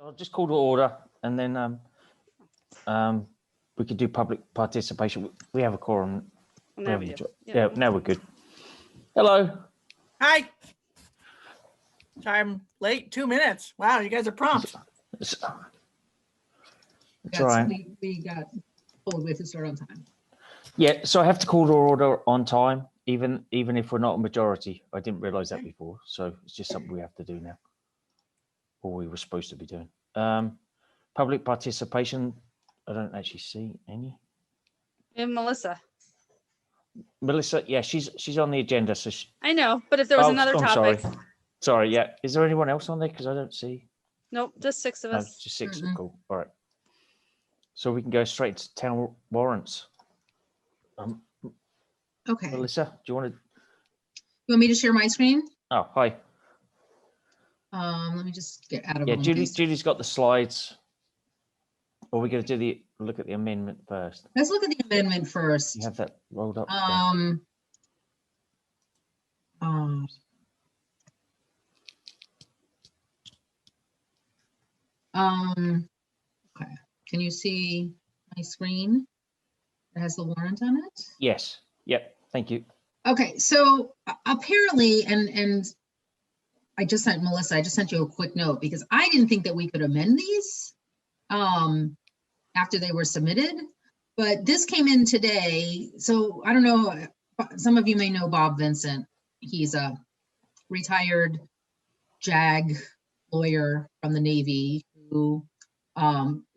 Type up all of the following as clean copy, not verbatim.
I'll just call to order, and then we could do public participation. We have a quorum. Well, now we do. Yeah, now we're good. Hello. Hi. Sorry, I'm late. 2 minutes. Wow, you guys are prompt. It's Yes, all right. we got told we have to start on time. Yeah, so I have to call to order on time, even if we're not a majority. I didn't realise that before, so it's just something we have to do now, or we were supposed to be doing. Public participation. I don't actually see any. And Melissa. Melissa, yeah, she's on the agenda. So I know, but if there was another topic. Sorry, yeah. Is there anyone else on there? Because I don't see. Nope, just 6 of No, us. just 6. Cool. All right. So we can go straight to town warrants. Okay. Melissa, do you want to? You want me to share my screen? Oh, hi. Let me just get out of Yeah, home, please. Julie's got the slides. Or we're going to do look at the amendment first. Let's look at the amendment first. You have that rolled up. Okay. Can you see my screen? It has the warrant on it? Yes. Yep. Thank you. Okay, so apparently, and I just sent Melissa, I just sent you a quick note because I didn't think that we could amend these after they were submitted, but this came in today. So I don't know, some of you may know Bob Vincent. He's a retired JAG lawyer from the Navy who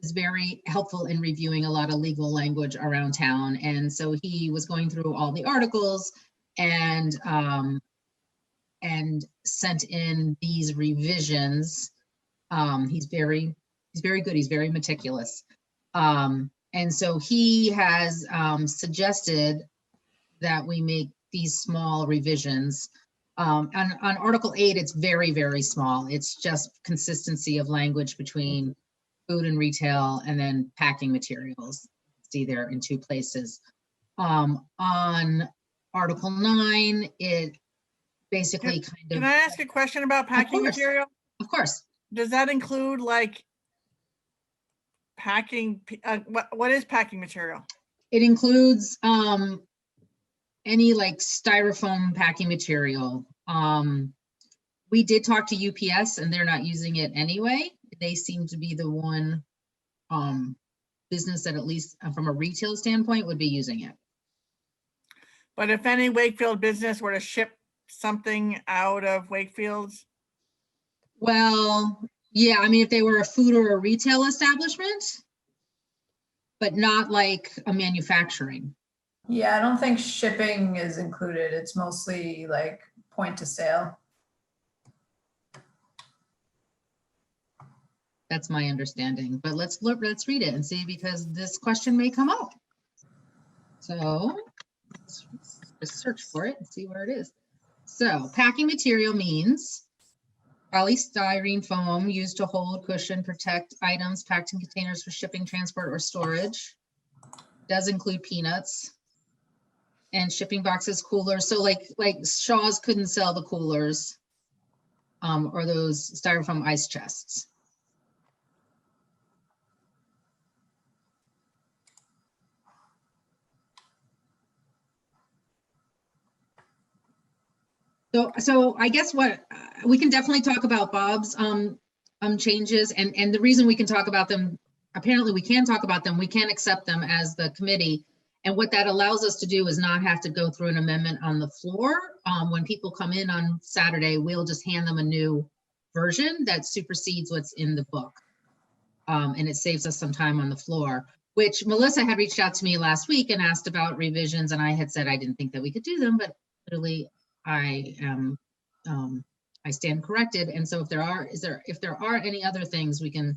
is very helpful in reviewing a lot of legal language around town. And so he was going through all the articles and sent in these revisions. He's very good. He's very meticulous. And so he has suggested that we make these small revisions. On Article 8, it's very, very small. It's just consistency of language between food and retail and then packing materials. See there in 2 places. On Article 9, it basically Can I ask a question about packing material? Of course. Does that include like packing? What is packing material? It includes any like styrofoam packing material. We did talk to UPS and they're not using it anyway. They seem to be the one business that, at least from a retail standpoint, would be using it. But if any Wakefield business were to ship something out of Wakefield's? Well, yeah, I mean, if they were a food or a retail establishment, but not like a manufacturing. Yeah, I don't think shipping is included. It's mostly like point to sale. That's my understanding, but let's read it and see, because this question may come up. So let's just search for it and see where it is. So packing material means polystyrene foam used to hold, cushion, protect items packed in containers for shipping, transport, or storage. Does include peanuts and shipping boxes, coolers. So like Shaw's couldn't sell the coolers or those styrofoam ice chests. So I guess what we can definitely talk about Bob's changes, and the reason we can talk about them, apparently we can talk about them, we can accept them as the committee. And what that allows us to do is not have to go through an amendment on the floor. When people come in on Saturday, we'll just hand them a new version that supersedes what's in the book. And it saves us some time on the floor, which Melissa had reached out to me last week and asked about revisions. And I had said I didn't think that we could do them, but literally I stand corrected. And so if there are any other things, we can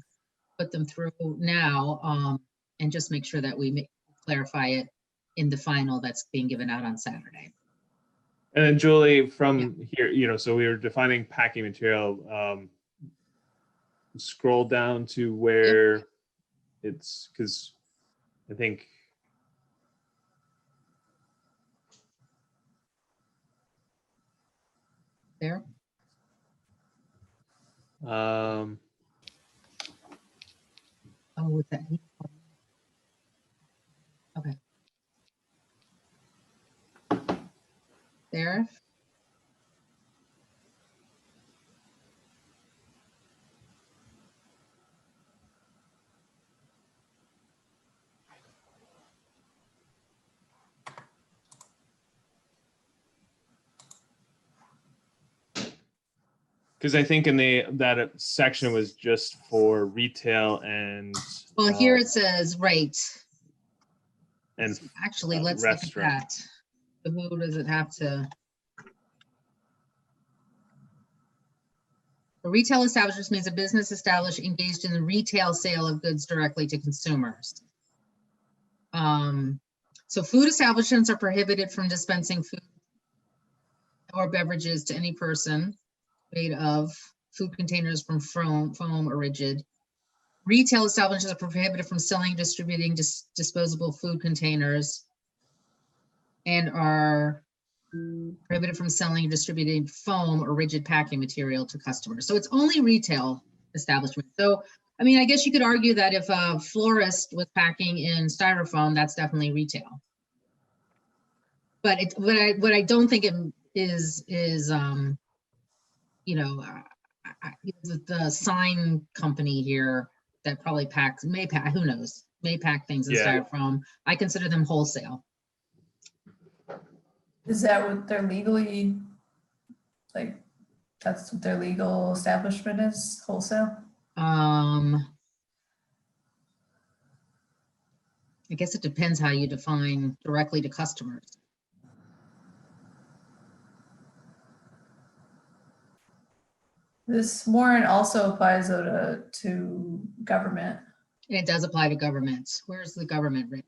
put them through now and just make sure that we clarify it in the final that's being given out on Saturday. And then Julie, from here, so we were defining packing material. Scroll down to where it's, because I think there. Oh, with that. Okay. There. Because I think in that section was just for retail and Well, here it says, right. and Actually, let's look at restaurant. that. Who does it have to? A retail establishment means a business established engaged in the retail sale of goods directly to consumers. So food establishments are prohibited from dispensing food or beverages to any person made of food containers from foam or rigid. Retail establishments are prohibited from selling and distributing disposable food containers and are prohibited from selling and distributing foam or rigid packing material to customers. So it's only retail establishments. So, I mean, I guess you could argue that if a florist was packing in styrofoam, that's definitely retail. But what I don't think it is you know, the sign company here that probably may pack, who knows, may pack things in Yeah. styrofoam. I consider them wholesale. Is that what they're legally, like, that's what their legal establishment is, wholesale? I guess it depends how you define directly to customers. This warrant also applies though to government. And it does apply to governments. Where's the government written?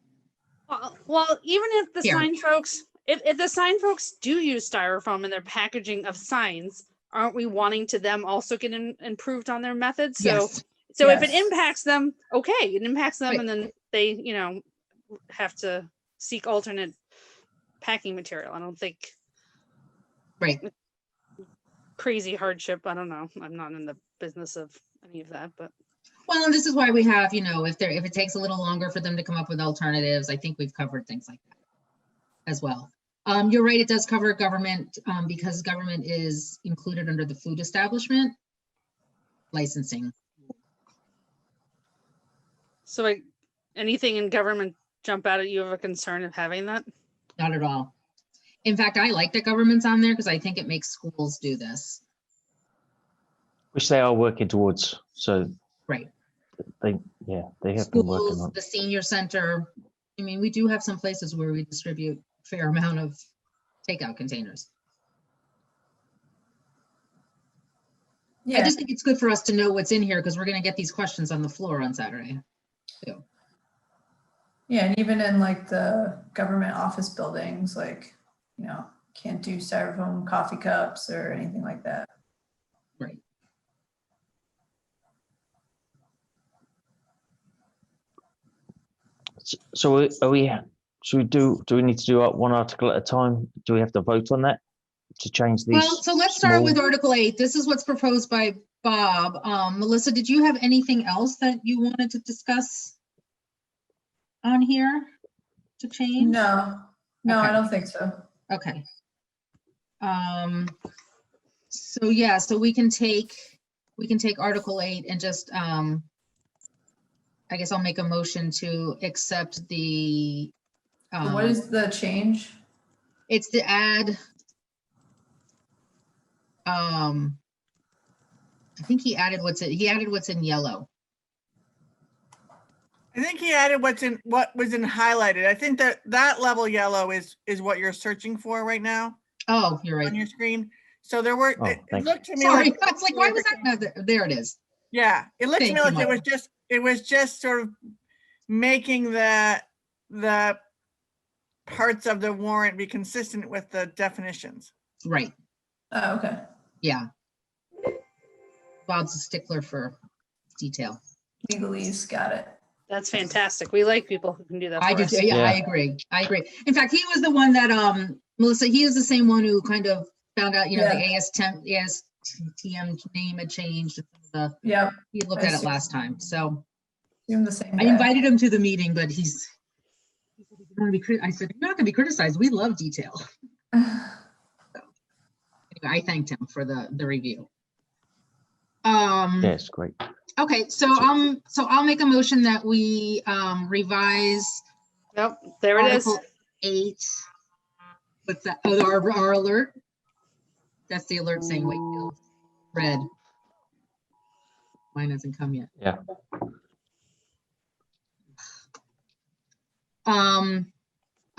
Well, even if the Here. sign folks, if the sign folks do use styrofoam in their packaging of signs, aren't we wanting to them also get improved on their methods? So, Yes. so if it Yes. impacts them, okay, it impacts them, Right. and then they, have to seek alternate packing material. I don't think Right. crazy hardship. I don't know. I'm not in the business of any of that, but Well, and this is why we have, if it takes a little longer for them to come up with alternatives, I think we've covered things like that as well. You're right, it does cover government because government is included under the food establishment licensing. so anything in government jump out at you of a concern of having that? Not at all. In fact, I like that government's on there because I think it makes schools do this. Which they are working towards. So Right. they have been working Schools, on. the senior center. I mean, we do have some places where we distribute a fair amount of takeout containers. Yeah. I just think it's good for us to know what's in here because we're going to get these questions on the floor on Saturday. too. Yeah, and even in like the government office buildings, like, can't do styrofoam coffee cups or anything like that. Right. So are we? Should we do? Do we need to do one article at a time? Do we have to vote on that to change these? Well, so let's start with small- Article 8. This is what's proposed by Bob. Melissa, did you have anything else that you wanted to discuss on here to change? No, I Okay. don't think so. Okay. So yeah, so we can take Article 8 and just, I guess I'll make a motion to accept the, What is the change? it's the add, I think he added what's in yellow. I think he added what was in highlighted. I think that level yellow is what you're searching for right now Oh, you're on right. your screen. So there were, Oh, it thank looked to me Sorry, like, I was like, why was that not there? There it is. yeah, it looked to me Thank you, like it was just sort of making the parts of the warrant be consistent with the definitions. Right, Oh, okay. yeah. Bob's a stickler for detail. Legalese, got it. That's fantastic. We like people who can do that I for do, us. too. Yeah, I Yeah. agree. I agree. In fact, he was the one that, Melissa, he is the same one who kind of found out, the ASTM name had changed. Yep. He looked at it last time. So, Assume the same I guy. invited him to the meeting, but he's going to be, I said, you're not going to be criticized. We love detail. Anyway, I thanked him for the review. Yes, great. Okay, so I'll make a motion that we revise Yep, there it is. Article 8. What's that? Oh, our alert. That's the alert saying Wakefield. Red. Mine hasn't come yet. Yeah.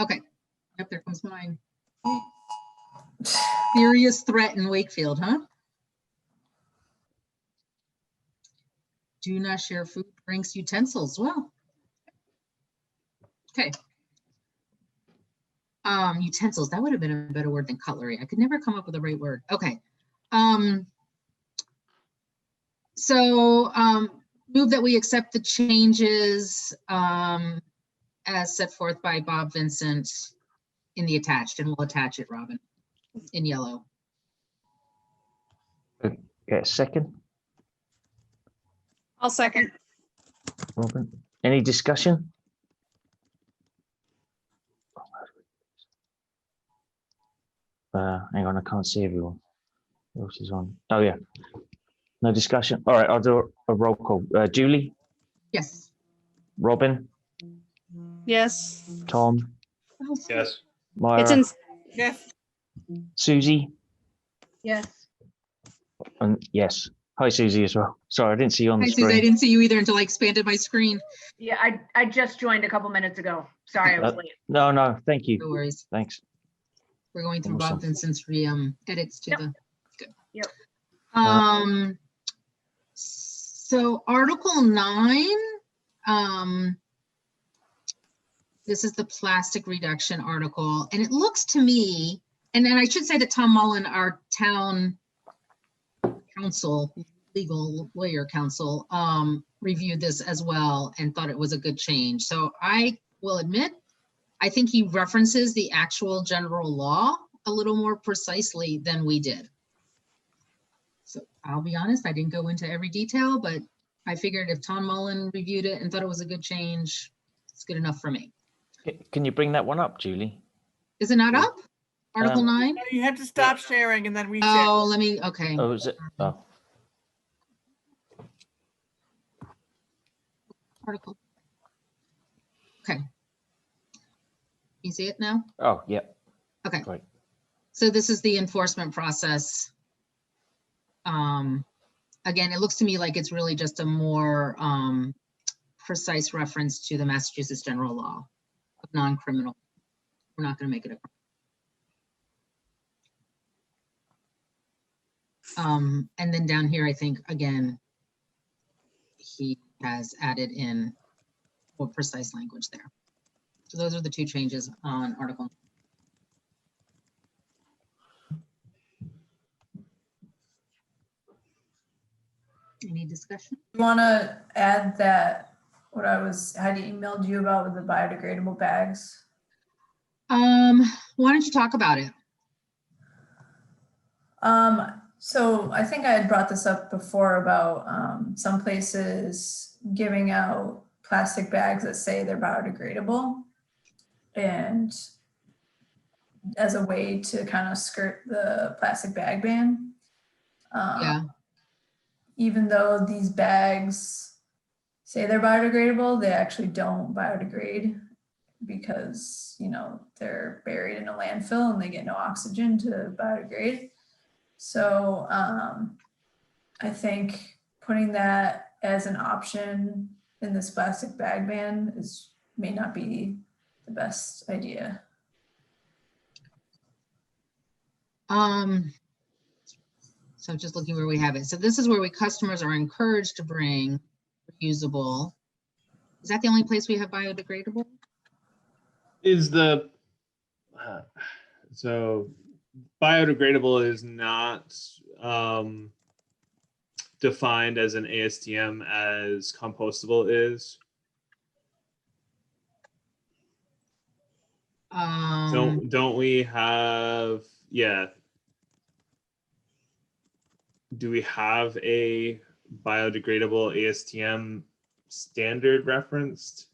Okay. Yep, there comes mine. Serious threat in Wakefield, huh? Do not share food, drinks, utensils. Well. Okay. Utensils, that would have been a better word than cutlery. I could never come up with the right word. Okay. Move that we accept the changes as set forth by Bob Vincent in the attached, and we'll attach it, Robin, in yellow. Yeah, second, I'll second. Robin. Any discussion? Hang on, I can't see everyone. Who else is on? Oh yeah. No discussion. All right, I'll do a roll call. Julie, Yes. Robin, Yes. Tom, Yes. Myra, It's in, Yes, Susie, Yes. and yes. Hi, Susie, as well. Sorry, I didn't see you on Hi, the Susie. I screen. didn't see you either until I expanded my screen. Yeah, I just joined a couple minutes ago. Sorry, I was late. No, thank No you. worries. Thanks. We're going through Awesome. Bob Vincent's edits to Yep. the. Good. Yep. So Article 9, this is the plastic reduction article, and it looks to me, and then I should say that Tom Mullen, our town counsel, legal lawyer counsel, reviewed this as well and thought it was a good change. So I will admit, I think he references the actual general law a little more precisely than we did. So I'll be honest, I didn't go into every detail, but I figured if Tom Mullen reviewed it and thought it was a good change, it's good enough for me. Can you bring that one up, Julie? Is it not up? Article 9? no, you have to stop sharing and then reshare. Oh, let me, okay. Oh, is it? Oh, Article. Okay. You see it now? oh, yeah. Okay. Great. So this is the enforcement process. Again, it looks to me like it's really just a more precise reference to the Massachusetts general law of non-criminal. We're not going to make it a. And then down here, I think, again, he has added in more precise language there. So those are the two changes on Article. Any discussion? You want to add that what I had emailed you about with the biodegradable bags? Why don't you talk about it? So I think I had brought this up before about some places giving out plastic bags that say they're biodegradable, and as a way to kind of skirt the plastic bag ban. Yeah. Even though these bags say they're biodegradable, they actually don't biodegrade because, you know, they're buried in a landfill and they get no oxygen to biodegrade. So I think putting that as an option in this plastic bag ban may not be the best idea. So just looking where we have it. So this is where customers are encouraged to bring reusable. Is that the only place we have biodegradable? Is the so biodegradable is not defined as an ASTM as compostable is? Don't we have, yeah. Do we have a biodegradable ASTM standard referenced?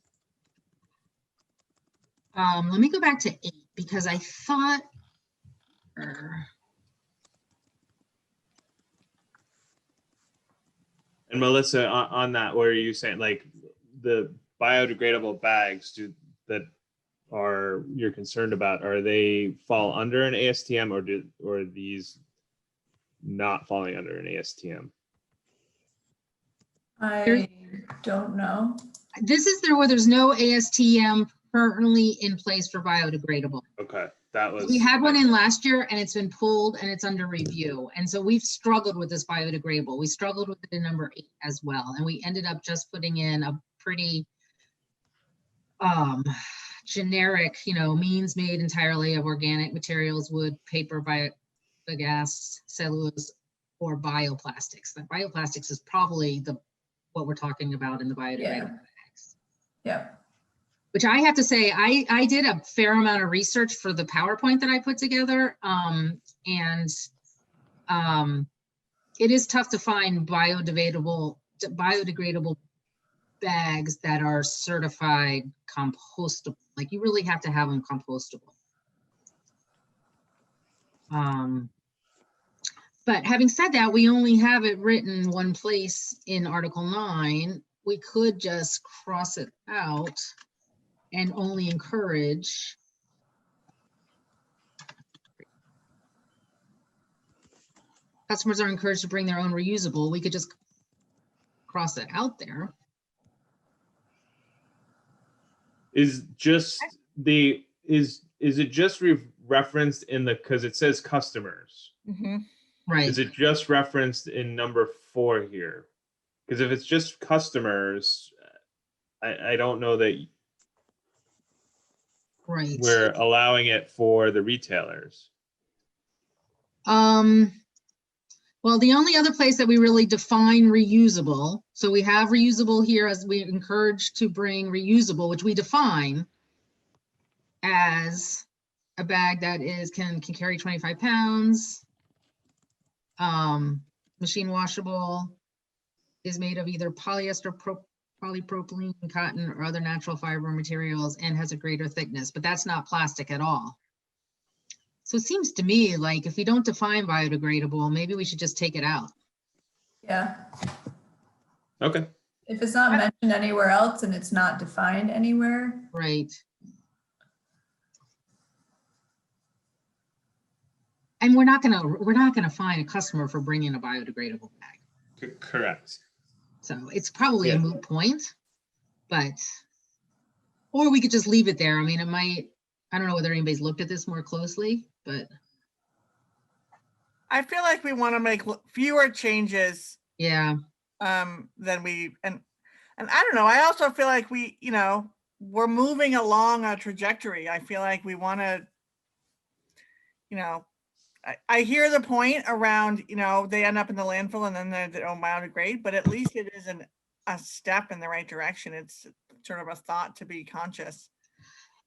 Let me go back to 8 because I thought. And Melissa, on that, what are you saying? Like the biodegradable bags that are you're concerned about, are they fall under an ASTM or are these not falling under an ASTM? I don't know. This is where there's no ASTM currently in place for biodegradable. Okay, that was. We had one in last year and it's been pulled and it's under review. And so we've struggled with this biodegradable. We struggled with it in number 8 as well. And we ended up just putting in a pretty generic, means made entirely of organic materials, wood, paper, biogas, cellulose, or bioplastics. That bioplastics is probably what we're talking about in the biodegradable bags. Yeah. Which I have to say, I did a fair amount of research for the PowerPoint that I put together. It is tough to find biodegradable bags that are certified compostable. Like you really have to have them compostable. But having said that, we only have it written one place in Article 9. We could just cross it out and only encourage customers are encouraged to bring their own reusable. We could just cross it out there. Is it just referenced in because it says customers? Mhm. Right. Is it just referenced in number 4 here? Because if it's just customers, I don't know that Right. we're allowing it for the retailers. Well, the only other place that we really define reusable, so we have reusable here as we encourage to bring reusable, which we define as a bag that can carry 25 pounds, machine washable, is made of either polyester, polypropylene, cotton, or other natural fiber materials, and has a greater thickness, but that's not plastic at all. So it seems to me like if we don't define biodegradable, maybe we should just take it out. Yeah. Okay. If it's not mentioned anywhere else and it's not defined anywhere. Right. And we're not gonna fine a customer for bringing a biodegradable bag. Correct. So it's probably a moot point, or we could just leave it there. I mean, I don't know whether anybody's looked at this more closely, but. I feel like we want to make fewer changes Yeah. than we, and I don't know, I also feel like we're moving along a trajectory. I feel like we want to, I hear the point around, they end up in the landfill and then they don't biodegrade, but at least it is a step in the right direction. It's sort of a thought to be conscious.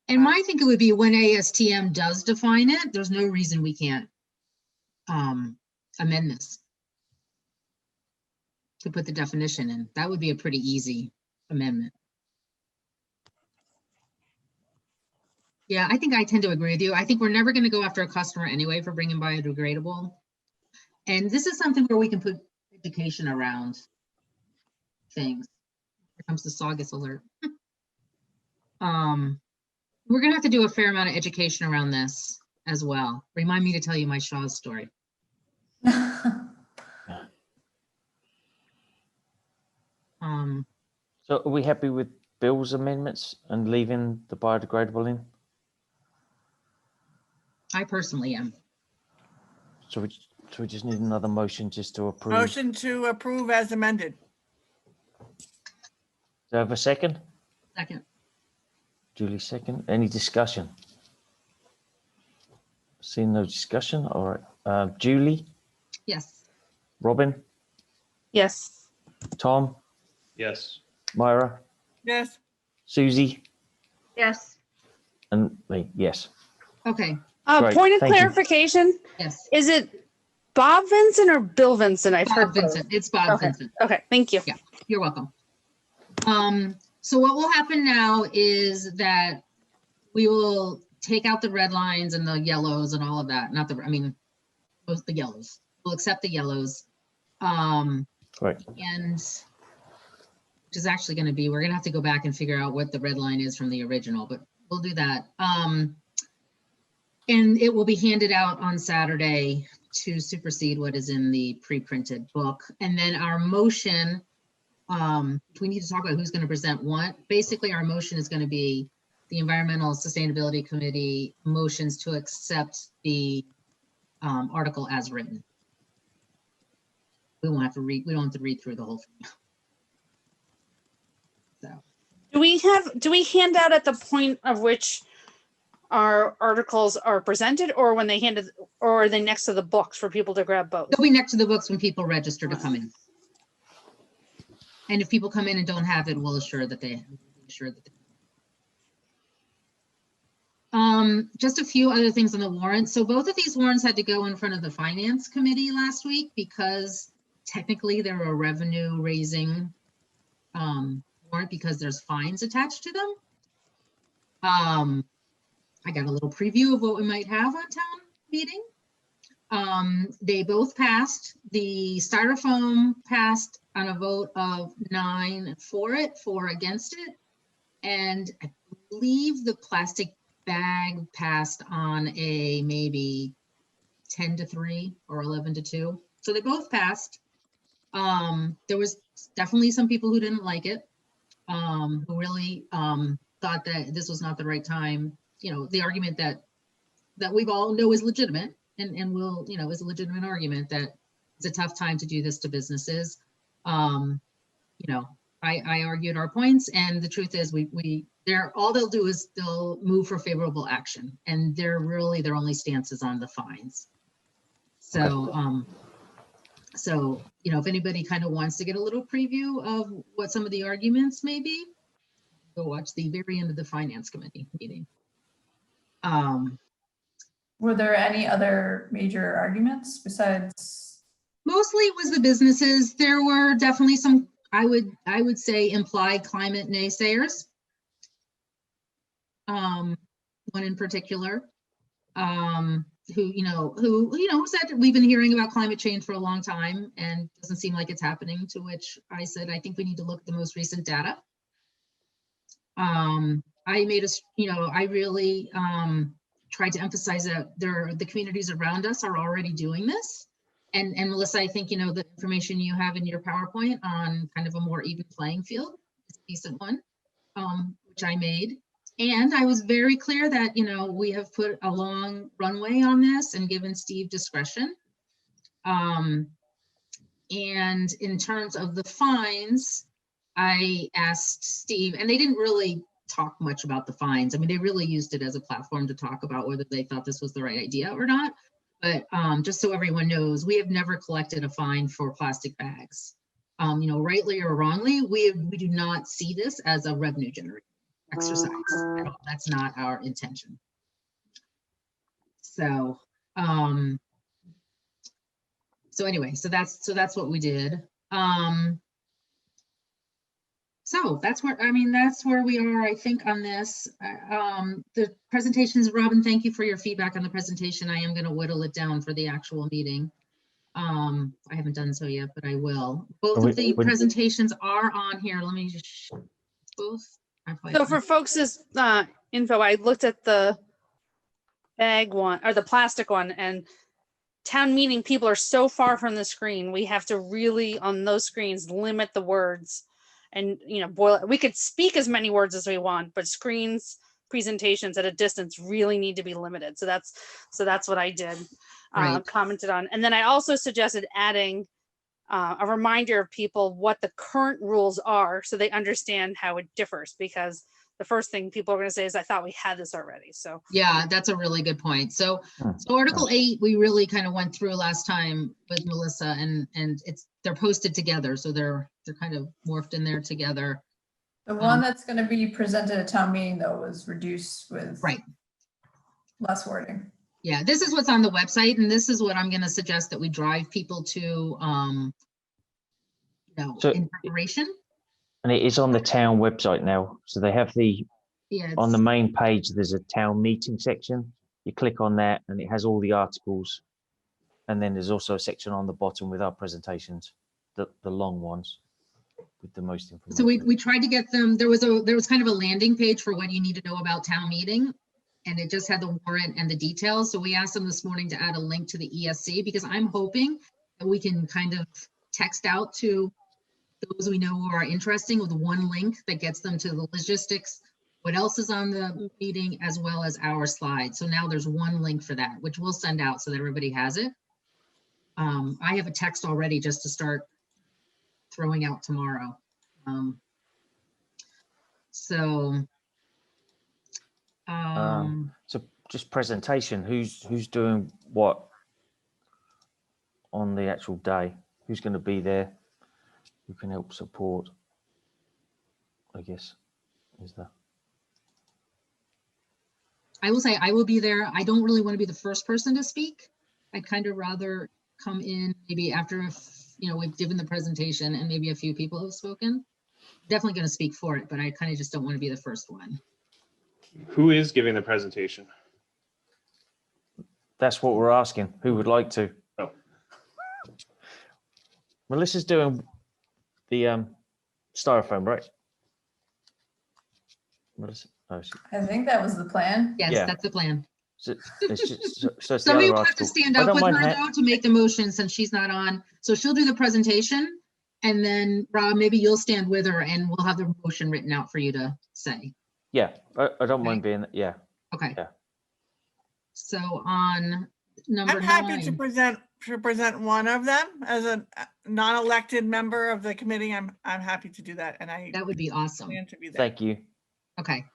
And my think it would be when ASTM does define it, there's no reason we can't amend this to put the definition in. That would be a pretty easy amendment. Yeah, I think I tend to agree with you. I think we're never going to go after a customer anyway for bringing biodegradable. And this is something where we can put education around things. Here comes the Saugus alert. We're going to have to do a fair amount of education around this as well. Remind me to tell you my Shaw's story. So are we happy with Bill's amendments and leaving the biodegradable in? I personally am. So we just need another motion just to approve. Motion to approve as amended. Do I have a second? Second. Julie, second. Any discussion? Seeing no discussion. All right. Julie, Yes. Robin, Yes. Tom, Yes. Myra, Yes. Susie, Yes. and me. Yes. Okay. Great, Point of thank you. clarification, Yes. is it Bob Vincent or Bill Vincent? I've heard Bob both. Vincent. It's Bob Okay. Vincent. Okay, thank you. Yeah. You're welcome. So what will happen now is that we will take out the red lines and the yellows and all of that. Not the, I mean, both the yellows. We'll accept the yellows. Right. And which is actually going to be, we're going to have to go back and figure out what the red line is from the original, but we'll do that. And it will be handed out on Saturday to supersede what is in the pre-printed book. And then our motion, we need to talk about who's going to present what. Basically, our motion is going to be the Environmental Sustainability Committee motions to accept the article as written. We won't have to read, we don't have to read through the whole thing. So. Do we hand out at the point of which our articles are presented, or when they handed, or are they next to the books for people to grab both? They'll be next to the books when people register to come in. And if people come in and don't have it, we'll assure that they. Just a few other things on the warrant. So both of these warrants had to go in front of the Finance Committee last week because technically they're a revenue raising warrant because there's fines attached to them. I got a little preview of what we might have on town meeting. They both passed. The styrofoam passed on a vote of 9 for it, 4 against it. And I believe the plastic bag passed on a maybe 10-3 or 11-2. So they both passed. There was definitely some people who didn't like it, who really thought that this was not the right time. You know, the argument that we all know is legitimate and will, you know, is a legitimate argument that it's a tough time to do this to businesses. You know, I argued our points, and the truth is they're all they'll do is they'll move for favorable action, and they're really their only stance is on the fines. So, so, you know, if anybody kind of wants to get a little preview of what some of the arguments may be, go watch the very end of the Finance Committee meeting. Were there any other major arguments besides? Mostly it was the businesses. There were definitely some, I would say, implied climate naysayers. One in particular, who said we've been hearing about climate change for a long time and doesn't seem like it's happening, to which I said, I think we need to look at the most recent data. I really tried to emphasize that the communities around us are already doing this. And Melissa, I think, you know, the information you have in your PowerPoint on kind of a more even playing field is a decent one, which I made. And I was very clear that, you know, we have put a long runway on this and given Steve discretion. And in terms of the fines, I asked Steve, and they didn't really talk much about the fines. I mean, they really used it as a platform to talk about whether they thought this was the right idea or not. But just so everyone knows, we have never collected a fine for plastic bags. You know, rightly or wrongly, we do not see this as a revenue generating exercise at all. That's not our intention. So, anyway, so that's what we did. So that's where we are, I think, on this. The presentations, Robin, thank you for your feedback on the presentation. I am going to whittle it down for the actual meeting. I haven't done so yet, but I will. Both of the presentations are on here. Let me just both. So for folks' info, I looked at the bag one or the plastic one, and town meeting people are so far from the screen. We have to really, on those screens, limit the words and, you know, boil it. We could speak as many words as we want, but presentations at a distance really need to be limited. So that's what I did, Right. commented on. And then I also suggested adding a reminder of people what the current rules are so they understand how it differs, because the first thing people are going to say is, I thought we had this already. So yeah, that's a really good point. So Article 8, we really kind of went through last time with Melissa, and they're posted together. So they're kind of morphed in there together. The one that's going to be presented at town meeting, though, was reduced with less wording. Yeah, this is what's on the website, and this is what I'm going to suggest that we drive people to, in preparation. And it is on the town website now. So they have Yeah, on the it's- main page, there's a town meeting section. You click on that and it has all the articles. And then there's also a section on the bottom with our presentations, the long ones with the most information. So we tried to get them, there was kind of a landing page for what you need to know about town meeting. And it just had the warrant and the details. So we asked them this morning to add a link to the ESC because I'm hoping that we can kind of text out to those we know who are interesting with one link that gets them to the logistics, what else is on the meeting, as well as our slides. So now there's one link for that, which we'll send out so that everybody has it. I have a text already just to start throwing out tomorrow. So So just presentation, who's doing what on the actual day? Who's going to be there? Who can help support? I guess is the. I will say I will be there. I don't really want to be the first person to speak. I'd kind of rather come in maybe after, we've given the presentation and maybe a few people have spoken. Definitely going to speak for it, but I kind of just don't want to be the first one. Who is giving the presentation? That's what we're asking. Who would like to? Oh. Melissa's doing the styrofoam, right? Melissa? Oh, I think that was the plan. Yes, Yeah. that's the plan. so it's the Somebody other will have to article. stand I up don't with mind her though to make the motion since she's not on. So she'll do the presentation and then Rob, maybe you'll stand with her and we'll have the motion written out for you to say. Yeah, I don't mind being. Yeah. Okay. Yeah. So on number I'm happy 9. to present one of them as a non-elected member of the committee. I'm happy to do that, and I That would be awesome. plan to be there. Thank you. Okay.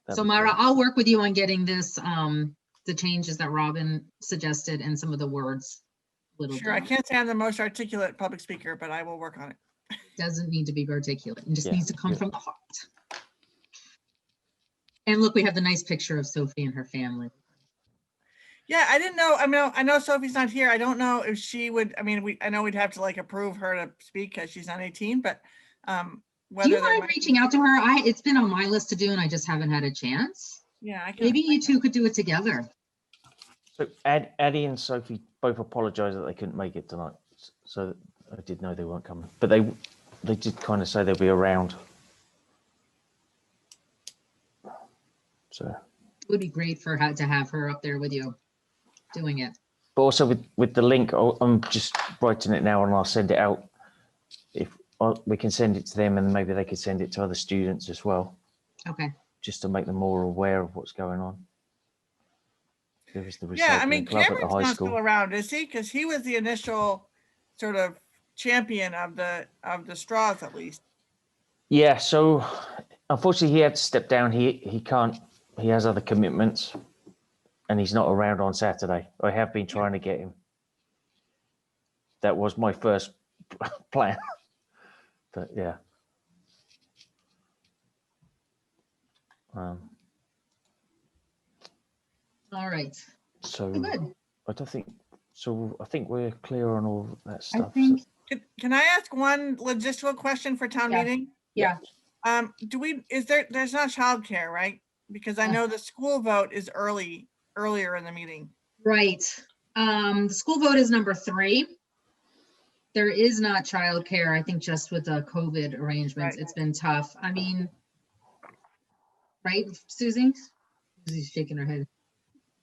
That'd So be Myra, great. I'll work with you on getting this, the changes that Robin suggested and some of the words. Little Sure, I done. can't say I'm the most articulate public speaker, but I will work on it. Doesn't need to be articulate and just Yeah, needs to come yeah. from the heart. And look, we have the nice picture of Sophie and her family. Yeah, I didn't know. I mean, I know Sophie's not here. I don't know if she would. I mean, I know we'd have to like approve her to speak because she's not 18. But Do whether you there mind might reaching be- out to her? It's been on my list to do and I just haven't had a chance. Yeah, I can. Maybe you two could do it together. So Addie and Sophie both apologise that they couldn't make it tonight. So I did know they weren't coming, but they did kind of say they'll be around. So, It would be great for her to have her up there with you doing it. but also with the link, I'm just writing it now and I'll send it out. If we can send it to them and maybe they could send it to other students as well, Okay. just to make them more aware of what's going on. There was the Yeah, I recycling mean, club at the Cameron's high not school. still around, is he? Because he was the initial sort of champion of the straws, at least. Yeah, so unfortunately he had to step down. He can't. He has other commitments, and he's not around on Saturday. I have been trying to get him. That was my first plan, but yeah. All right. So Good. I don't think. So I think we're clear on all that I stuff. think, Can I ask one logistical question for town Yeah. meeting? yeah. There's not childcare, right? Because I Uh. know the school vote is earlier in the meeting. Right. The school vote is number 3. There is not childcare, I think just with the COVID arrangements, Right. it's been tough. I mean, right, Susie? Susie's shaking her head.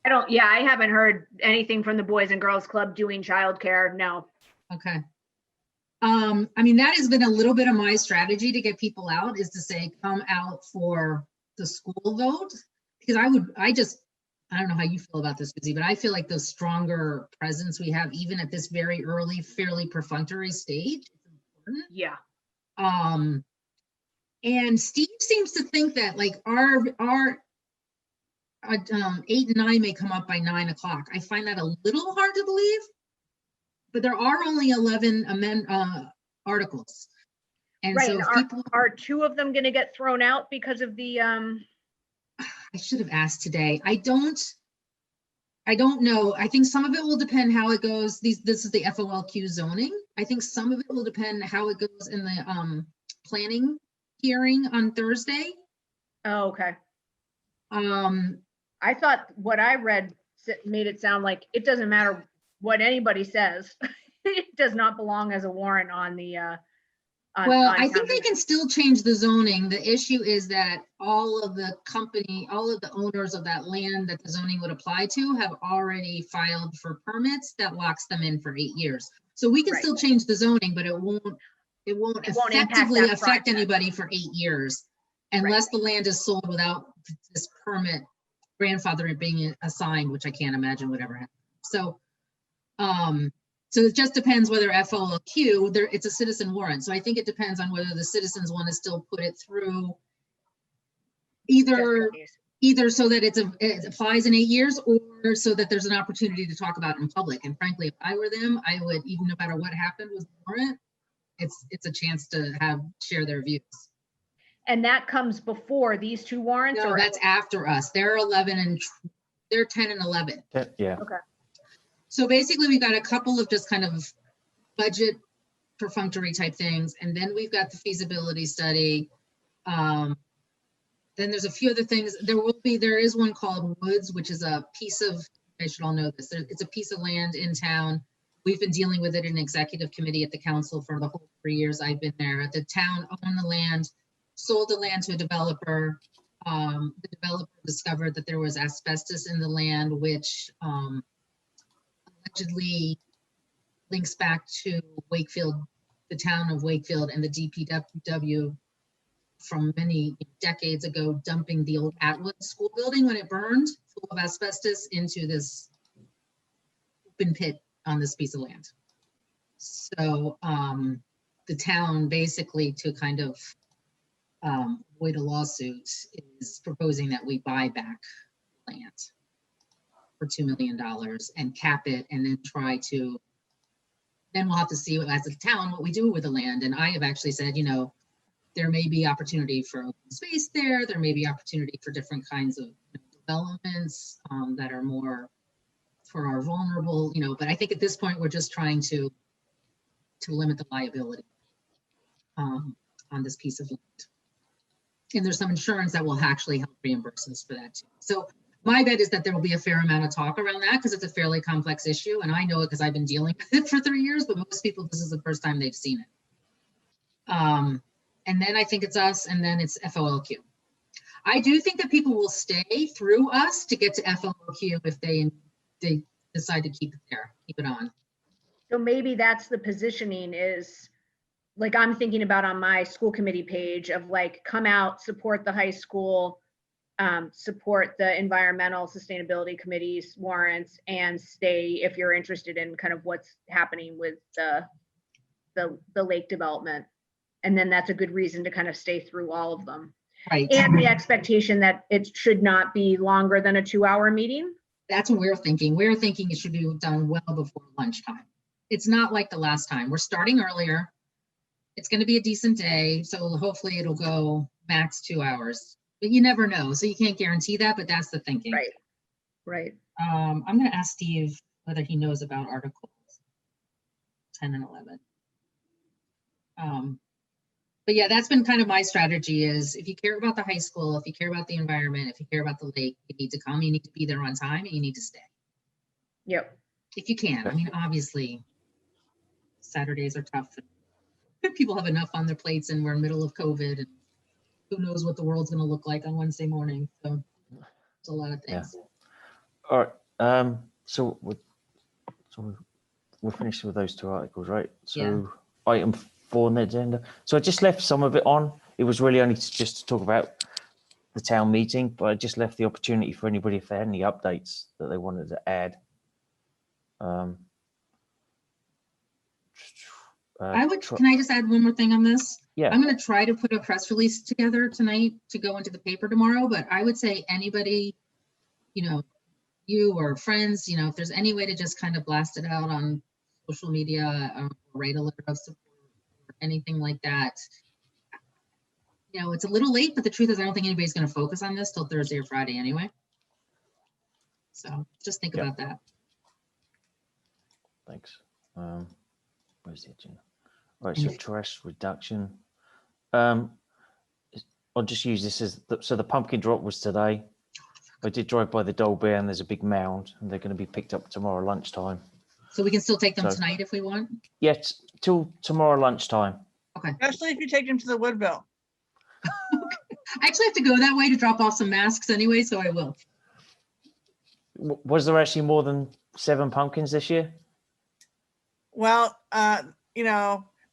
I haven't heard anything from the Boys and Girls Club doing childcare. No. Okay. I mean, that has been a little bit of my strategy to get people out is to say, come out for the school vote. Because I don't know how you feel about this, Susie, but I feel like the stronger presence we have, even at this very early, fairly perfunctory stage, is important. Yeah. And Steve seems to think that like our 8 and 9 may come up by 9 o'clock. I find that a little hard to believe, but there are only 11 articles. And Right. so And if are, people, are 2 of them going to get thrown out because of the, I should have asked today. I don't know. I think some of it will depend how it goes. This is the FOLQ zoning. I think some of it will depend how it goes in the planning hearing on Thursday. Oh, okay. Um, I thought what I read made it sound like it doesn't matter what anybody says. It does not belong as a warrant on the, well, on I town think they meeting. can still change the zoning. The issue is that all of the owners of that land that the zoning would apply to have already filed for permits that locks them in for 8 years. So we can Right. still change the zoning, but it won't It won't impact effectively that affect project. anybody for 8 years unless the land is sold without this permit grandfather being assigned, which I can't imagine would ever happen. So, so it just depends whether FOLQ, it's a citizen warrant. So I think it depends on whether the citizens want to still put it through Just in either case. so that it applies in 8 years, or so that there's an opportunity to talk about it in public. And frankly, if I were them, I would, even no matter what happened with the warrant, it's a chance to share their views. And that comes before these two warrants, No, or that's after us. They're 11 and they're 10 and 11. Yeah. So basically we've got a couple of just kind of budget perfunctory type things. And then we've got the feasibility study. Then there's a few other things. There is one called Woods, which is a piece of, I should all know this. It's a piece of land in town. We've been dealing with it in executive committee at the council for the whole 3 years I've been there. The town owned the land, sold the land to a developer. The developer discovered that there was asbestos in the land, which allegedly links back to Wakefield, the town of Wakefield, and the DPW from many decades ago, dumping the old Atwood school building when it burned, full of asbestos, into this open pit on this piece of land. So the town basically, to kind of avoid a lawsuit, is proposing that we buy back land for $2 million and cap it, and then then we'll have to see as a town what we do with the land. And I have actually said, there may be opportunity for open space there. There may be opportunity for different kinds of developments that are more for our vulnerable, but I think at this point, we're just trying to limit the liability on this piece of land. And there's some insurance that will actually help reimburse us for that too. So my bet is that there will be a fair amount of talk around that because it's a fairly complex issue. And I know it because I've been dealing with it for 3 years, but most people, this is the first time they've seen it. And then I think it's us, and then it's FOLQ. I do think that people will stay through us to get to FOLQ if they decide to keep it on. so maybe that's the positioning is, like I'm thinking about on my school committee page of like, come out, support the high school, support the environmental sustainability committee's warrants, and stay if you're interested in kind of what's happening with the lake development. And then that's a good reason to kind of stay through all of them. Right. And the expectation that it should not be longer than a 2-hour meeting. That's what we're thinking. We're thinking it should be done well before lunchtime. It's not like the last time. We're starting earlier. It's going to be a decent day. So hopefully it'll go max 2 hours, but you never know. So you can't guarantee that, but that's the thinking. Right. Right. I'm going to ask Steve whether he knows about articles 10 and 11. But yeah, that's been kind of my strategy is if you care about the high school, if you care about the environment, if you care about the lake, you need to come, you need to be there on time, and you need to stay. Yep. If you can. I mean, obviously, Saturdays are tough. People have enough on their plates and we're in the middle of COVID and who knows what the world's going to look like on Wednesday morning. So it's a lot of things. All right. So we're finished with those 2 articles, right? So item 4 on the agenda. So I just left some of it on. It was really only just to talk about the town meeting, but I just left the opportunity for anybody if they had any updates that they wanted to add. Can I just add one more thing on this? Yeah. I'm going to try to put a press release together tonight to go into the paper tomorrow, but I would say anybody, you or friends, if there's any way to just kind of blast it out on social media or write a letter of support or anything like that. It's a little late, but the truth is I don't think anybody's going to focus on this till Thursday or Friday anyway. So just think about that. Thanks. Where's the agenda? Right, so trash reduction. I'll just use this as so the pumpkin drop was today. I did drive by the Dolby and there's a big mound and they're going to be picked up tomorrow lunchtime. So we can still take them So- tonight if we want? Yes, till tomorrow lunchtime. Okay. Especially if you take them to the Woodville. I actually have to go that way to drop off some masks anyway, so I will. Was there actually more than 7 pumpkins this year? Well,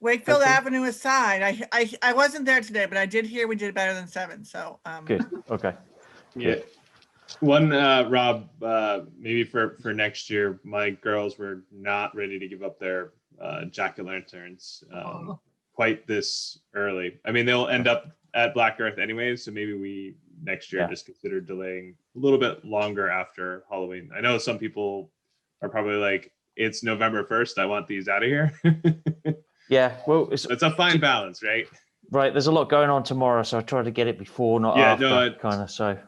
Wakefield Okay. Avenue aside, I wasn't there today, but I did hear we did better than 7. So Good. Okay. Yeah. One, Rob, maybe for next year, my girls were not ready to give up their jack-o'-lanterns Oh. quite this early. I mean, they'll end up at Black Earth anyways, so maybe we next year Yeah. just consider delaying a little bit longer after Halloween. I know some people are probably like, it's November 1st, I want these out of here. Yeah. Well, it's It's a fine balance, right? right. There's a lot going on tomorrow, so I try to get it before, not Yeah, after. no, Kind of. So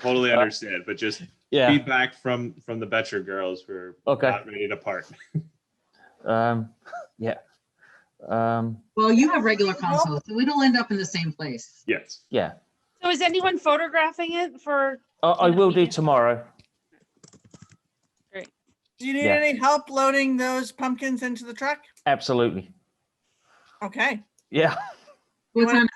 Totally understand, but just yeah. feedback from the Betcher girls who are Okay. not ready to part. Yeah. Well, you have regular consoles, so it'll end up in the same place. Yes. Yeah. So is anyone photographing it for? I will do media? tomorrow. do you need Yeah. any help loading those pumpkins into the truck? Absolutely. Okay. Yeah. What wanna- time?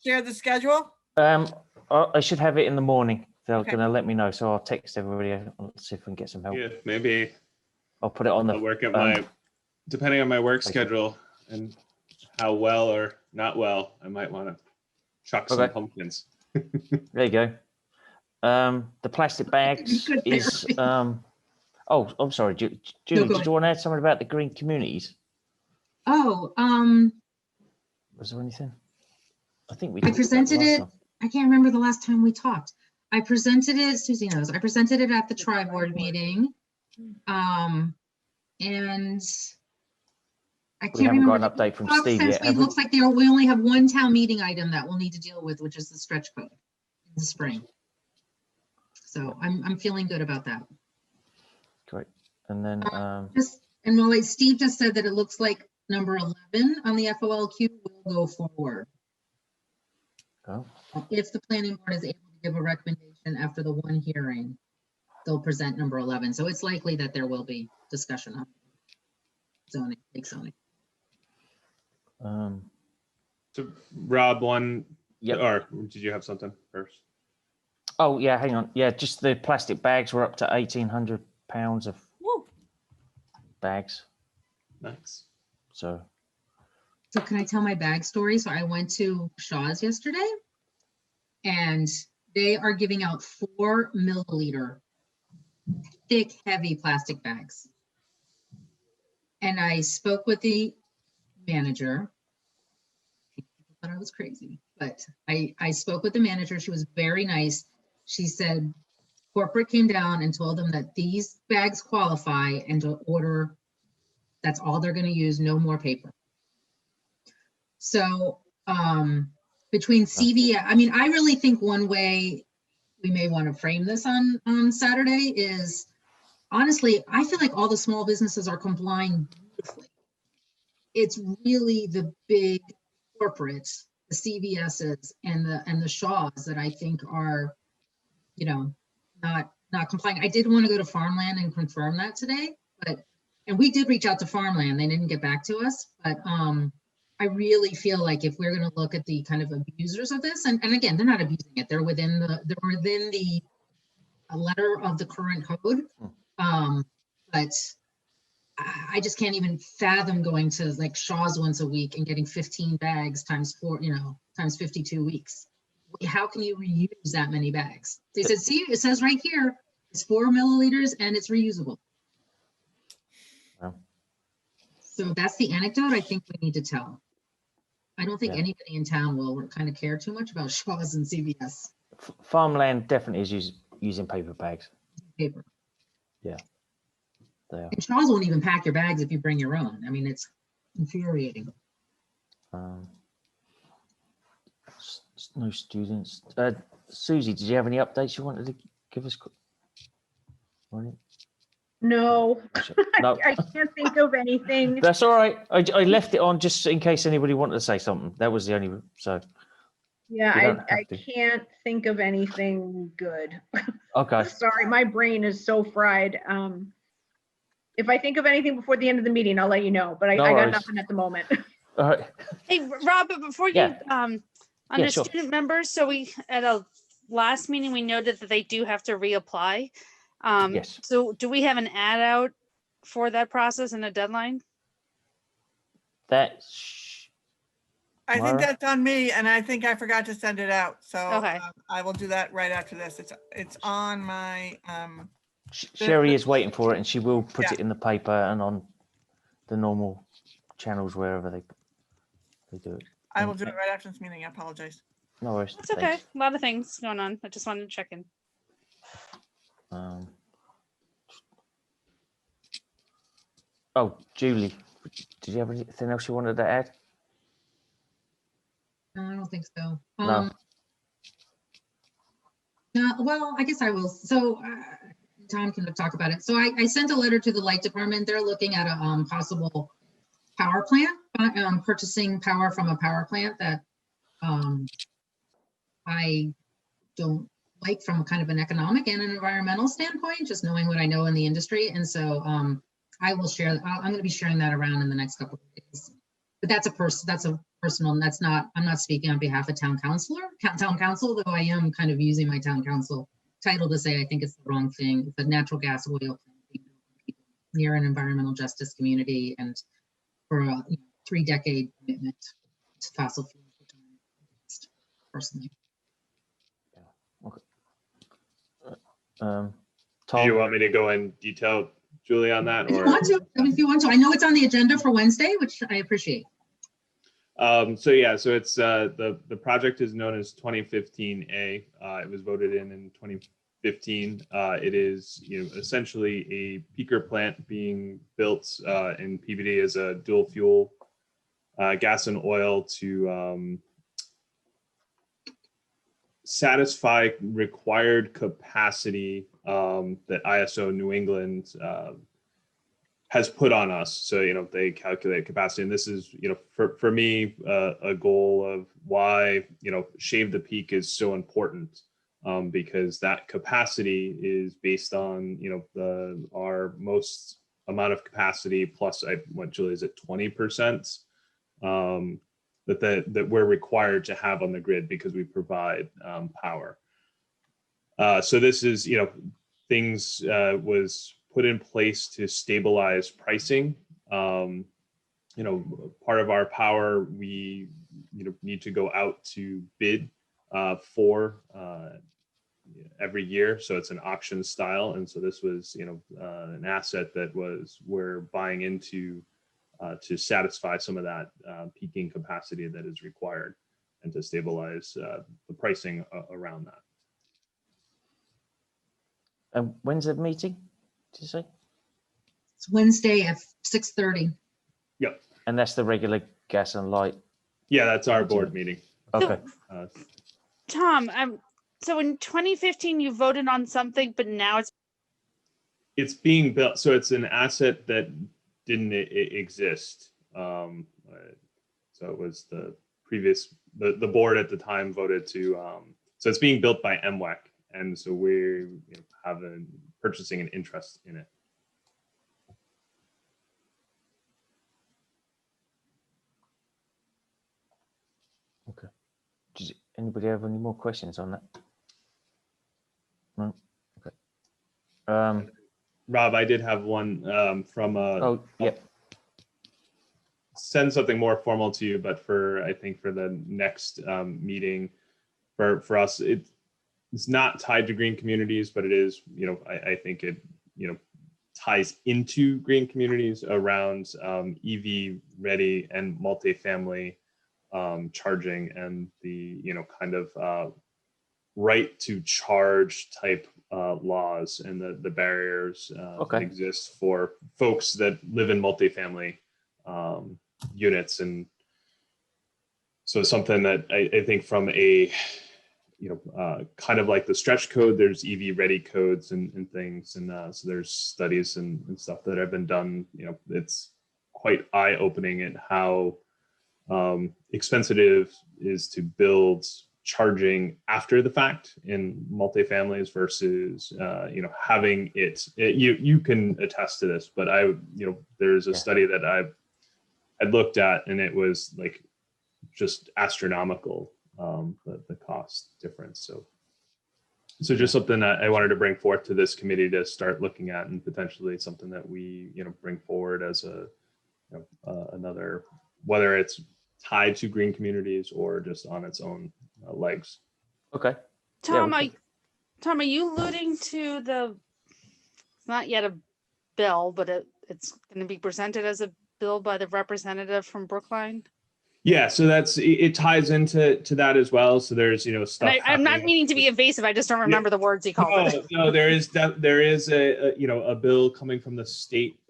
Share the schedule. I should have it in the morning. They're Okay. going to let me know, so I'll text everybody. I'll see if we can get some help. Yeah, maybe I'll put it on the. I'll work at my, depending on my work schedule and how well or not well, I might want to chuck some Okay. pumpkins. There you go. The plastic bags Good is. therapy. Oh, I'm sorry, Julie. go Did you want to add something about the green communities? Oh, Was there anything? I think we. I talked about presented last it. time. I can't remember the last time we talked. I presented it, Susie knows, I presented it at the tri-board meeting. And I We can't haven't remember. got an update from Fox Steve sends yet. me, have It we? looks like we only have one town meeting item that we'll need to deal with, which is the stretch code in the spring. So I'm feeling good about that. Great. And then And while Steve just said that it looks like number 11 on the FOLQ will go forward. oh, If the planning board is able to give a recommendation after the one hearing, they'll present number 11. So it's likely that there will be discussion on zoning, big zoning. So Rob, one, Yep. or did you have something first? Oh yeah, hang on. Yeah, just the plastic bags were up to £1,800 of Woo. bags. Nice. So So can I tell my bag story? So I went to Shaw's yesterday and they are giving out 4 milliliter thick, heavy plastic bags. And I spoke with the manager. People thought I was crazy, but I spoke with the manager. She was very nice. She said corporate came down and told them that these bags qualify and to order, that's all they're going to use, no more paper. So between CV, I mean, I really think one way we may want to frame this on Saturday is, honestly, I feel like all the small businesses are complying beautifully. It's really the big corporates, the CVSs and the Shaws that I think are, you know, not complying. I did want to go to Farmland and confirm that today, and we did reach out to Farmland. They didn't get back to us, but I really feel like if we're going to look at the kind of abusers of this, and again, they're not abusing it. They're within the letter of the current code. But I just can't even fathom going to like Shaw's once a week and getting 15 bags times 4, times 52 weeks. How can you reuse that many bags? They said, see, it says right here, it's 4 milliliters and it's reusable. Wow. So that's the anecdote I think we need to tell. I don't think Yeah. anybody in town will kind of care too much about Shaw's and CVS Farmland definitely is using paper bags. paper. They are. And Shaw's won't even pack your bags if you bring your own. I mean, it's infuriating. No students. Susie, did you have any updates you wanted to give us? Morning. No, No, I can't think of anything. that's all right. I left it on just in case anybody wanted to say something. That was the only, so, Yeah, You don't I have to. can't think of anything good. okay. Sorry, my brain is so fried. If I think of anything before the end of the meeting, I'll let you know, but I No got worries. nothing at the moment. All right. Hey, Rob, but before you, Yeah. under Yeah, sure. student members, so we, at a last meeting, we noted that they do have to reapply. Yes. So do we have an ad out for that process and a deadline? That's, I think Mara? that's on me, and I think I forgot to send it out. So Okay. I will do that right after this. It's on my Sherry is waiting for it and she will put Yeah. it in the paper and on the normal channels wherever they do it. I will do it right after this meeting. I apologize. No worries. That's okay. Thanks. A lot of things going on. I just wanted to check in. Oh, Julie, did you have anything else you wanted to add? No, I don't think so. No. Well, I guess I will. So Tom can talk about it. So I sent a letter to the light department. They're looking at a possible power plant, purchasing power from a power plant that I don't like from kind of an economic and an environmental standpoint, just knowing what I know in the industry. And so I will share, I'm going to be sharing that around in the next couple of days. But that's a personal, and I'm not speaking on behalf of town council, though I am kind of using my town council title to say I think it's the wrong thing. It's a natural gas oil plant near an environmental justice community and for a 3-decade commitment to fossil fuels, personally. Tom? Do you want me to go in detail, Julie, on that? If you want to, if you want to. I know it's on the agenda for Wednesday, which I appreciate. So yeah, so it's the project is known as 2015A. It was voted in 2015. It is essentially a peaker plant being built in PVD as a dual fuel gas and oil to satisfy required capacity that ISO New England has put on us. So, they calculate capacity. And this is, for me, a goal of why, Shave the Peak is so important because that capacity is based on, our most amount of capacity plus what Julie is at 20% that we're required to have on the grid because we provide power. So this is, things was put in place to stabilize pricing. Part of our power, we need to go out to bid for every year. So it's an auction style. And so this was, an asset that we're buying into to satisfy some of that peaking capacity that is required and to stabilize the pricing around that. And when's the meeting? Did you say? It's Wednesday at 6:30. Yep. And that's the regular gas and light. Yeah, that's our board meeting. Okay. Tom, so in 2015, you voted on something, but now it's being built. So it's an asset that didn't exist. So it was the previous, the board at the time voted to, so it's being built by MWEC. And so we have purchasing an interest in it. Okay. Does anybody have any more questions on that? No? Okay. Rob, I did have one from Oh, yep. Send something more formal to you, but I think for the next meeting, for us, it's not tied to green communities, but it is, I think it, ties into green communities around EV ready and multifamily charging and the, kind of right to charge type laws and the barriers that exist for folks that live in multifamily units. And so something that I think from a kind of like the stretch code, there's EV ready codes and things. And so there's studies and stuff that have been done. It's quite eye opening at how expensive it is to build charging after the fact in multifamilies versus having it. You can attest to this, but there's a study that I looked at, and it was like just astronomical, the cost difference. So just something that I wanted to bring forth to this committee to start looking at, and potentially something that we bring forward as another, whether it's tied to green communities or just on its own legs. Okay. Tom, we Tom, are you alluding to it's not yet a bill, but it's going to be presented as a bill by the representative from Brookline? Yeah, so it ties into that as well. So there's stuff. And I'm not meaning to be evasive. I just don't remember the words he called it. No, there is a bill coming from the state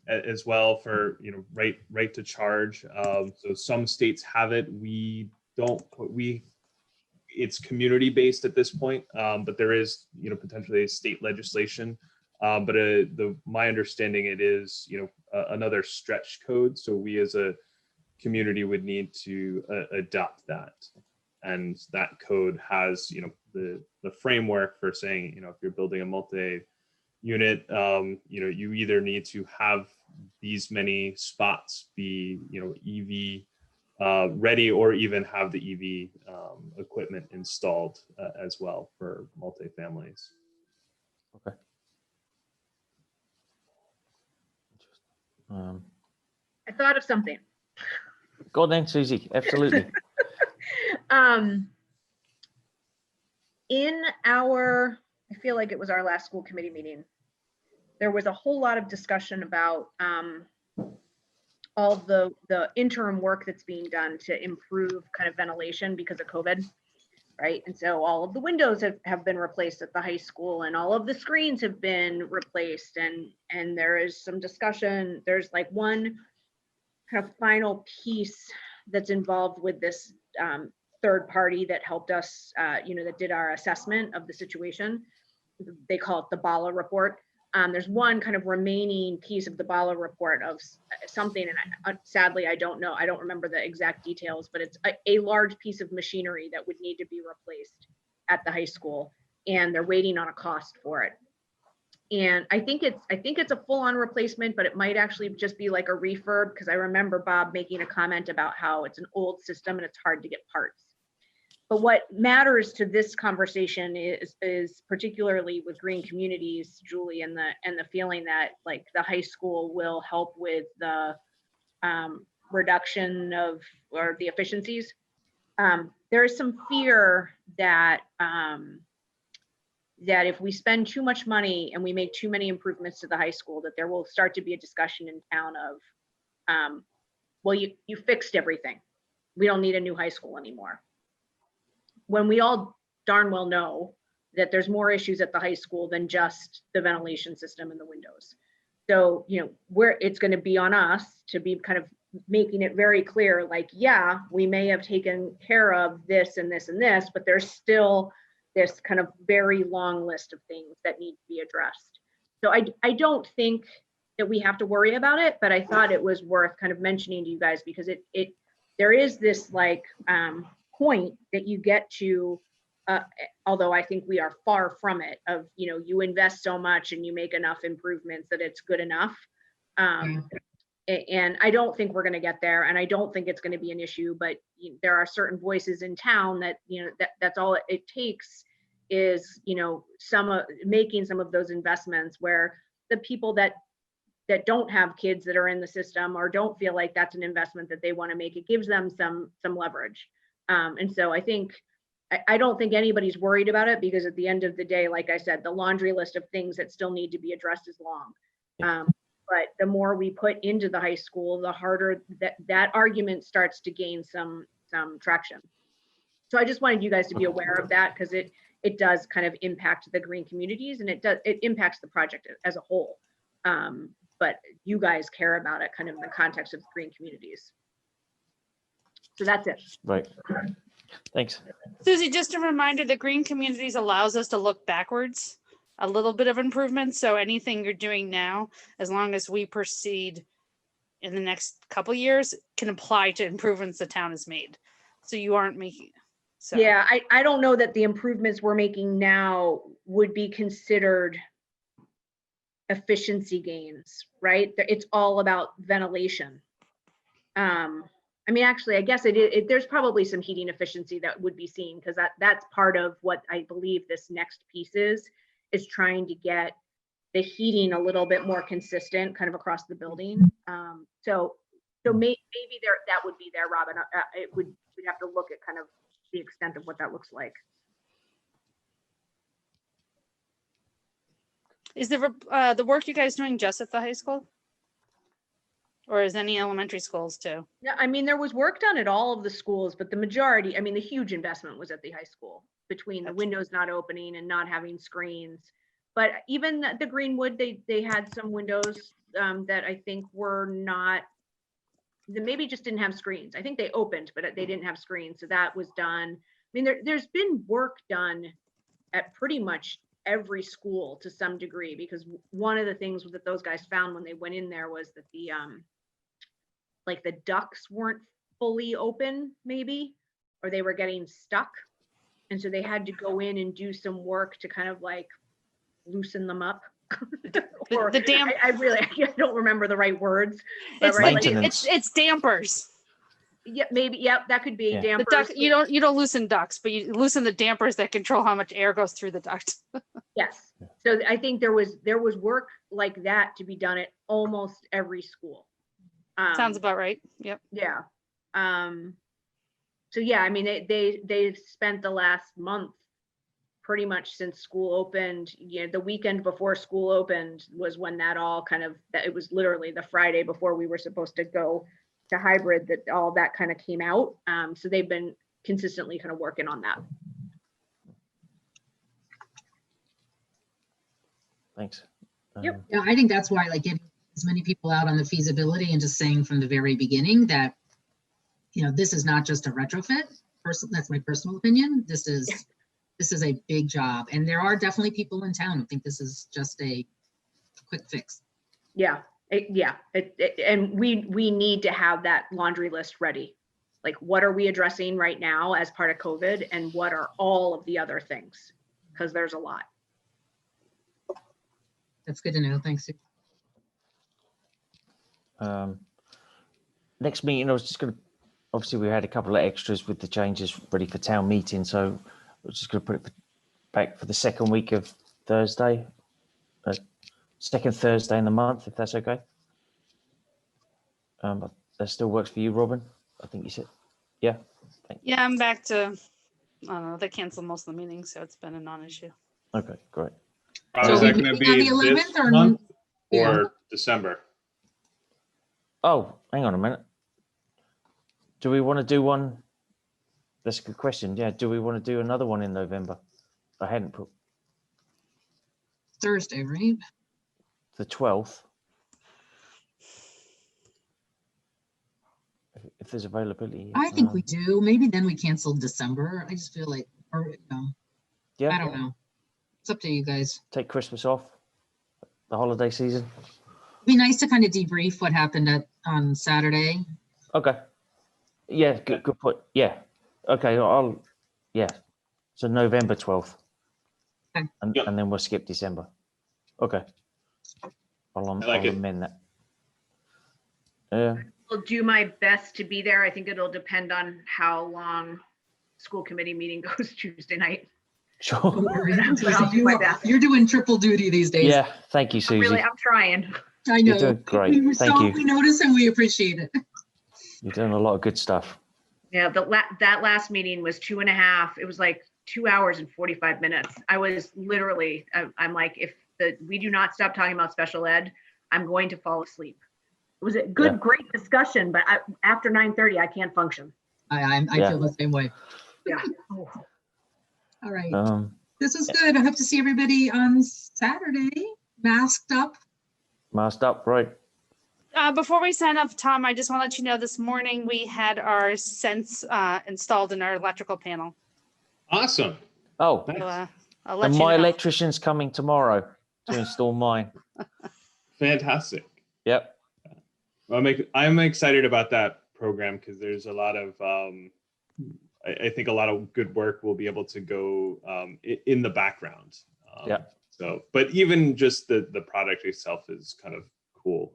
as well for right to charge. So some states have it. We don't. It's community based at this point, but there is potentially state legislation. But my understanding, it is another stretch code. So we as a community would need to adopt that, and that code has the framework for saying if you're building a multi-unit, you either need to have these many spots be EV ready, or even have the EV equipment installed as well for multifamilies. Okay. I thought of something. Go on then, Susie. Absolutely. I feel like it was our last school committee meeting, there was a whole lot of discussion about all the interim work that's being done to improve kind of ventilation because of COVID, right? And so all of the windows have been replaced at the high school, and all of the screens have been replaced, and there is some discussion. There's like one kind of final piece that's involved with this third party that helped us, that did our assessment of the situation. They call it the BALA report. There's one kind of remaining piece of the BALA report of something, and sadly, I don't remember the exact details, but it's a large piece of machinery that would need to be replaced at the high school, and they're waiting on a cost for it. And I think it's a full-on replacement, but it might actually just be like a refurb, because I remember Bob making a comment about how it's an old system and it's hard to get parts. But what matters to this conversation is particularly with green communities, Julie, and the feeling that like the high school will help with the reduction of, or the efficiencies. There is some fear that that if we spend too much money and we make too many improvements to the high school, that there will start to be a discussion in town of, well, you fixed everything. We don't need a new high school anymore. When we all darn well know that there's more issues at the high school than just the ventilation system and the windows. So, it's going to be on us to be kind of making it very clear, like, yeah, we may have taken care of this and this and this, but there's still this kind of very long list of things that need to be addressed. So I don't think that we have to worry about it, but I thought it was worth kind of mentioning to you guys, because there is this like point that you get to, although I think we are far from it, of, you invest so much and you make enough improvements that it's good enough. And I don't think we're going to get there, and I don't think it's going to be an issue, but there are certain voices in town that, that's all it takes is, making some of those investments where the people that don't have kids that are in the system or don't feel like that's an investment that they want to make, it gives them some leverage. And so I don't think anybody's worried about it, because at the end of the day, like I said, the laundry list of things that still need to be addressed is long. But the more we put into the high school, the harder that argument starts to gain some traction. So I just wanted you guys to be aware of that, because it does kind of impact the green communities, and it impacts the project as a whole. But you guys care about it kind of in the context of green communities. So that's it. Right. Thanks. Susie, just a reminder, the Green Communities allows us to look backwards, a little bit of improvement. So anything you're doing now, as long as we proceed in the next couple years, can apply to improvements the town has made. So you aren't making, so. Yeah, I don't know that the improvements we're making now would be considered efficiency gains, right? It's all about ventilation. I mean, actually, I guess there's probably some heating efficiency that would be seen, because that's part of what I believe this next piece is trying to get the heating a little bit more consistent kind of across the building. So maybe that would be there, Robin. We'd have to look at kind of the extent of what that looks like. Is the work you guys doing just at the high school? Or is any elementary schools too? Yeah, I mean, there was work done at all of the schools, but the majority, I mean, the huge investment was at the high school, between the windows not opening and not having screens. But even the Greenwood, they had some windows that I think were not, they maybe just didn't have screens. I think they opened, but they didn't have screens. So that was done. I mean, there's been work done at pretty much every school to some degree, because one of the things that those guys found when they went in there was that the like the ducts weren't fully open, maybe, or they were getting stuck. And so they had to go in and do some work to kind of like loosen them up. Or The damp, I don't remember the right words. But it's, right, Maintenance. it's dampers. yeah, maybe, yeah, that could be Yeah. The dampers. duct, you don't loosen ducts, but you loosen the dampers that control how much air goes through the duct. Yes. So I think there was work like that to be done at almost every school. Sounds about right. Yep. Yeah. So yeah, I mean, they've spent the last month pretty much since school opened. You know, the weekend before school opened was when that all kind of, that it was literally the Friday before we were supposed to go to hybrid, that all that kind of came out. So they've been consistently kind of working on that. Thanks. Yep. Yeah, I think that's why, like, getting as many people out on the feasibility and just saying from the very beginning that, you know, this is not just a retrofit. That's my personal opinion. This is a big job, and there are definitely people in town who think this is just a quick fix. Yeah, and we need to have that laundry list ready. Like, what are we addressing right now as part of COVID, and what are all of the other things? Because there's a lot. That's good to know. Thanks, Sue. Next meeting, I was just going to, obviously we had a couple of extras with the changes ready for town meeting, so I was just going to put it back for the second week of Thursday, second Thursday in the month, if that's okay. That still works for you, Robin? I think you said, yeah. Yeah, I'm back to, I don't know, they canceled most of the meetings, so it's been a non-issue. Okay, great. So Is we that going to meeting on be the this 11th or month yeah. or December? Oh, hang on a minute. Do we want to do one? That's a good question. Yeah, do we want to do another one in November? I hadn't put Thursday, right? the 12th. If there's availability. I think we do. Maybe then we cancel December. I just feel like, or, you know, Yeah. I don't know. It's up to you guys. Take Christmas off, the holiday season. It'd be nice to kind of debrief what happened on Saturday. Okay. Yeah, good point. Yeah. Okay, yeah. So November 12th. Okay. And then we'll skip December. Okay. I'll amend that. I'll do my best to be there. I think it'll depend on how long school committee meeting goes Tuesday night. Sure. But I'll do my best. You're doing triple duty these days. Yeah, thank you, Susie. I'm trying. I know. You're doing great. Thank you. We notice and we appreciate it. You're doing a lot of good stuff. Yeah, that last meeting was 2.5. It was like 2 hours and 45 minutes. I was literally, I'm like, if we do not stop talking about special ed, I'm going to fall asleep. It was a good, great discussion, but after 9:30, I can't function. I feel the same way. Yeah. All right. This is good. I hope to see everybody on Saturday, masked up. Masked up, right? before we sign up, Tom, I just want to let you know this morning we had our Sense installed in our electrical panel. Awesome. Oh, So, Nice. I'll let and you my know. electrician's coming tomorrow to install mine. Fantastic. Yep. I'm excited about that program because there's a lot of I think a lot of good work will be able to go in the background. Yeah. So, but even just the product itself is kind of cool.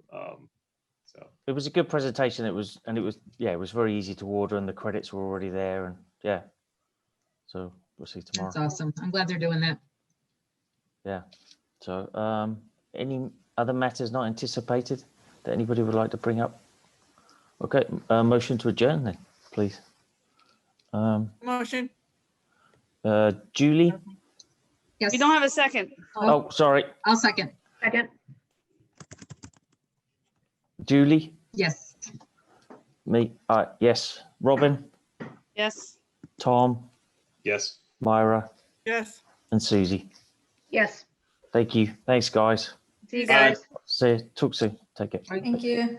So It was a good presentation. It was very easy to order, and the credits were already there, and yeah. So we'll see tomorrow. That's awesome. I'm glad they're doing that. Yeah. So, any other matters not anticipated that anybody would like to bring up? Okay, motion to adjourn then, please. Motion. Julie? Yes. We don't have a second. Oh, sorry. I'll second. Second, Julie? Yes. Me? Yes. Robin? Yes. Tom? yes. Myra? Yes. And Susie? yes. Thank you. Thanks, guys. See you Bye. guys. See you. Talk soon. Take care. Thank you.